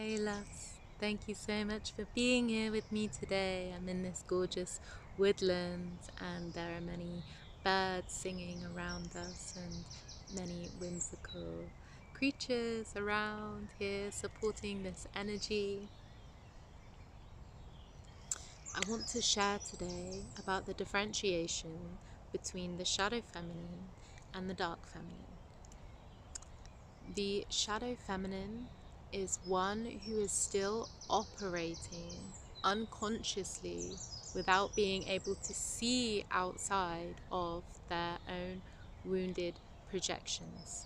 Hey loves, thank you so much for being here with me today. I'm in this gorgeous woodland and there are many birds singing around us and many whimsical creatures around here supporting this energy. I want to share today about the differentiation between the shadow feminine and the dark feminine. The shadow feminine is one who is still operating unconsciously without being able to see outside of their own wounded projections.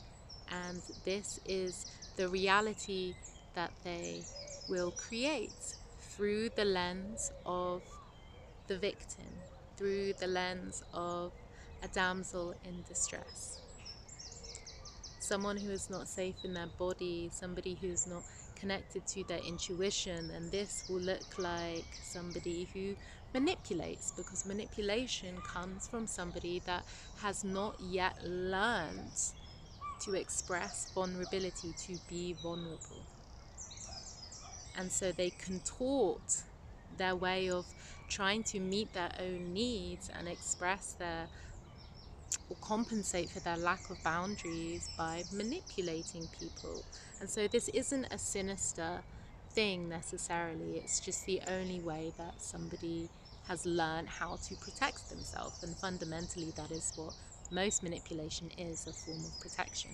And this is the reality that they will create through the lens of the victim, through the lens of a damsel in distress. Someone who is not safe in their body, somebody who's not connected to their intuition, and this will look like somebody who manipulates, because manipulation comes from somebody that has not yet learned to express vulnerability, to be vulnerable. And so they contort their way of trying to meet their own needs and express their or compensate for their lack of boundaries by manipulating people. And so this isn't a sinister thing necessarily, it's just the only way that somebody has learned how to protect themselves, and fundamentally that is what most manipulation is, a form of protection.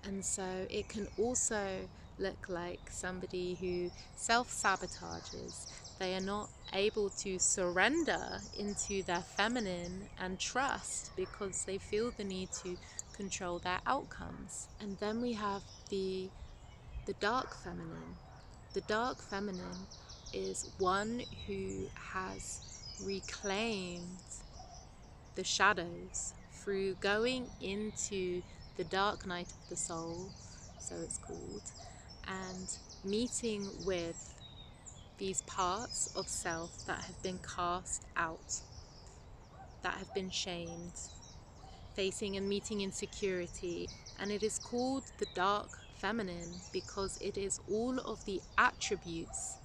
And so it can also look like somebody who self-sabotages. They are not able to surrender into their feminine and trust because they feel the need to control their outcomes. And then we have the dark feminine. The dark feminine is one who has reclaimed the shadows through going into the dark night of the soul, so it's called, and meeting with these parts of self that have been cast out, that have been shamed, facing and meeting insecurity. And it is called the dark feminine because it is all of the attributes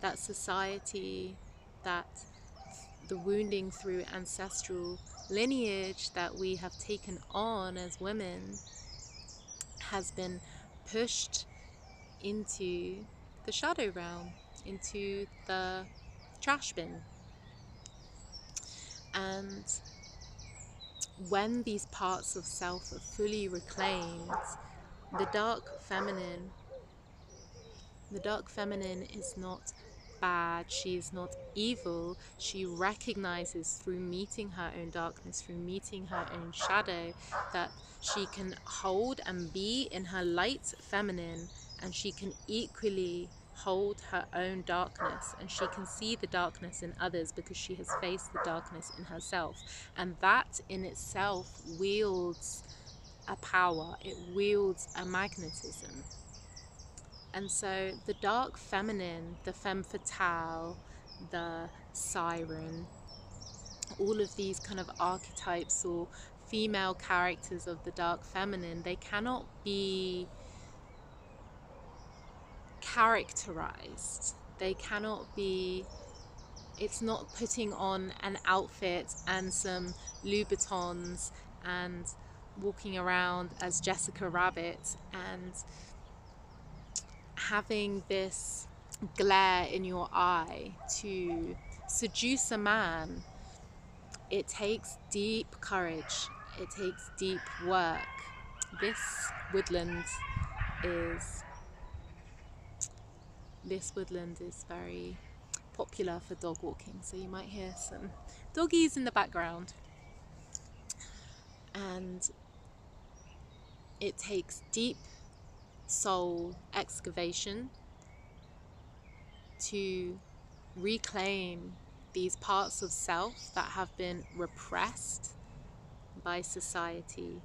that society, that the wounding through ancestral lineage that we have taken on as women has been pushed into the shadow realm, into the trash bin. And when these parts of self are fully reclaimed, the dark feminine is not bad, she is not evil. She recognizes through meeting her own darkness, through meeting her own shadow, that she can hold and be in her light feminine, and she can equally hold her own darkness, and she can see the darkness in others because she has faced the darkness in herself. And that in itself wields a power, it wields a magnetism. And so the dark feminine, the femme fatale, the siren, all of these kind of archetypes or female characters of the dark feminine, they cannot be characterized. They cannot be, it's not putting on an outfit and some Louboutins and walking around as Jessica Rabbit and having this glare in your eye to seduce a man. It takes deep courage, it takes deep work. This woodland is very popular for dog walking, so you might hear some doggies in the background. And it takes deep soul excavation to reclaim these parts of self that have been repressed by society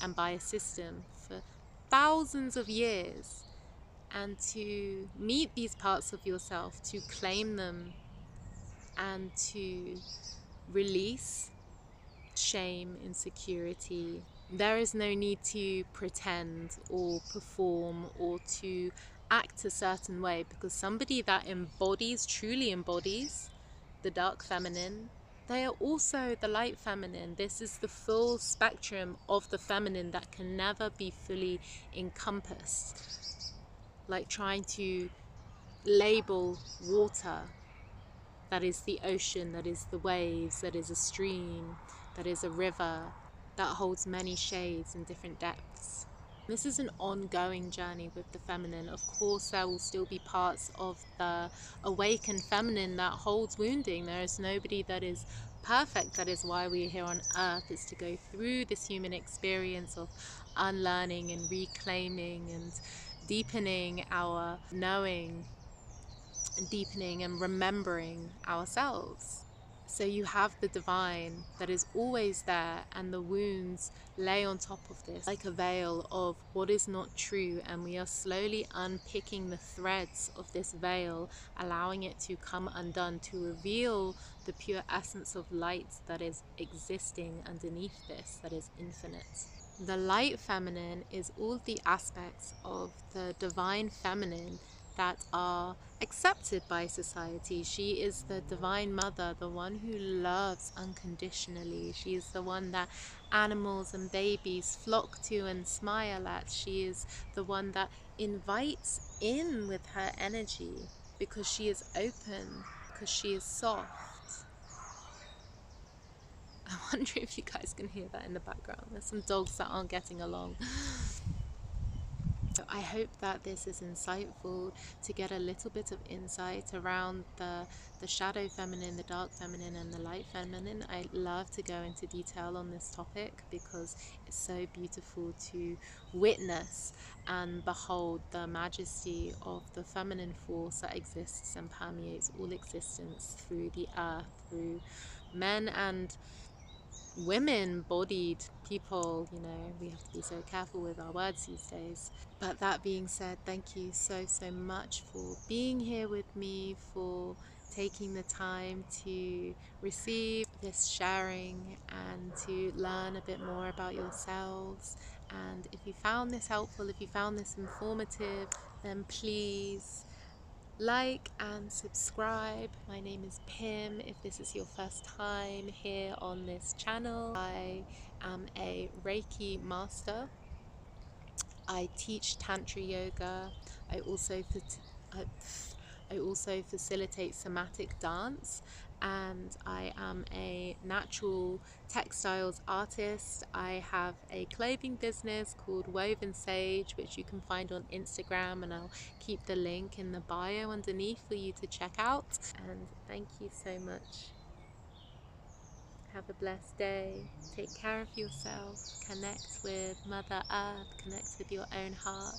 and by a system for thousands of years, and to meet these parts of yourself, to claim them and to release shame, insecurity, There is no need to pretend or perform or to act a certain way, because somebody that embodies, truly embodies the dark feminine, they are also the light feminine. This is the full spectrum of the feminine that can never be fully encompassed. Like trying to label water, that is the ocean, that is the waves, that is a stream, that is a river, that holds many shades and different depths. This is an ongoing journey with the feminine. Of course, there will still be parts of the awakened feminine that holds wounding. There is nobody that is perfect. That is why we're here on earth, is to go through this human experience of unlearning and reclaiming and deepening our knowing, deepening and remembering ourselves. So you have the divine that is always there, and the wounds lay on top of this like a veil of what is not true, and we are slowly unpicking the threads of this veil, allowing it to come undone to reveal the pure essence of light that is existing underneath this, that is infinite. The light feminine is all the aspects of the divine feminine that are accepted by society. She is the divine mother, the one who loves unconditionally. She is the one that animals and babies flock to and smile at. She is the one that invites in with her energy because she is open, because she is soft. I wonder if you guys can hear that in the background. There's some dogs that aren't getting along. So I hope that this is insightful, to get a little bit of insight around the shadow feminine, the dark feminine, and the light feminine. I love to go into detail on this topic because it's so beautiful to witness and behold the majesty of the feminine force that exists and permeates all existence through the earth, through men and women bodied people. You know, we have to be so careful with our words these days. But that being said, thank you so much for being here with me, for taking the time to receive this sharing and to learn a bit more about yourselves. And if you found this helpful, if you found this informative, then please like and subscribe. My name is Pim. If this is your first time here on this channel, I am a Reiki master. I teach Tantra yoga. I also facilitate somatic dance, and I am a natural textiles artist. I have a clothing business called Woven Sage, which you can find on Instagram, and I'll keep the link in the bio underneath for you to check out. And thank you so much. Have a blessed day. Take care of yourself. Connect with Mother Earth. Connect with your own heart.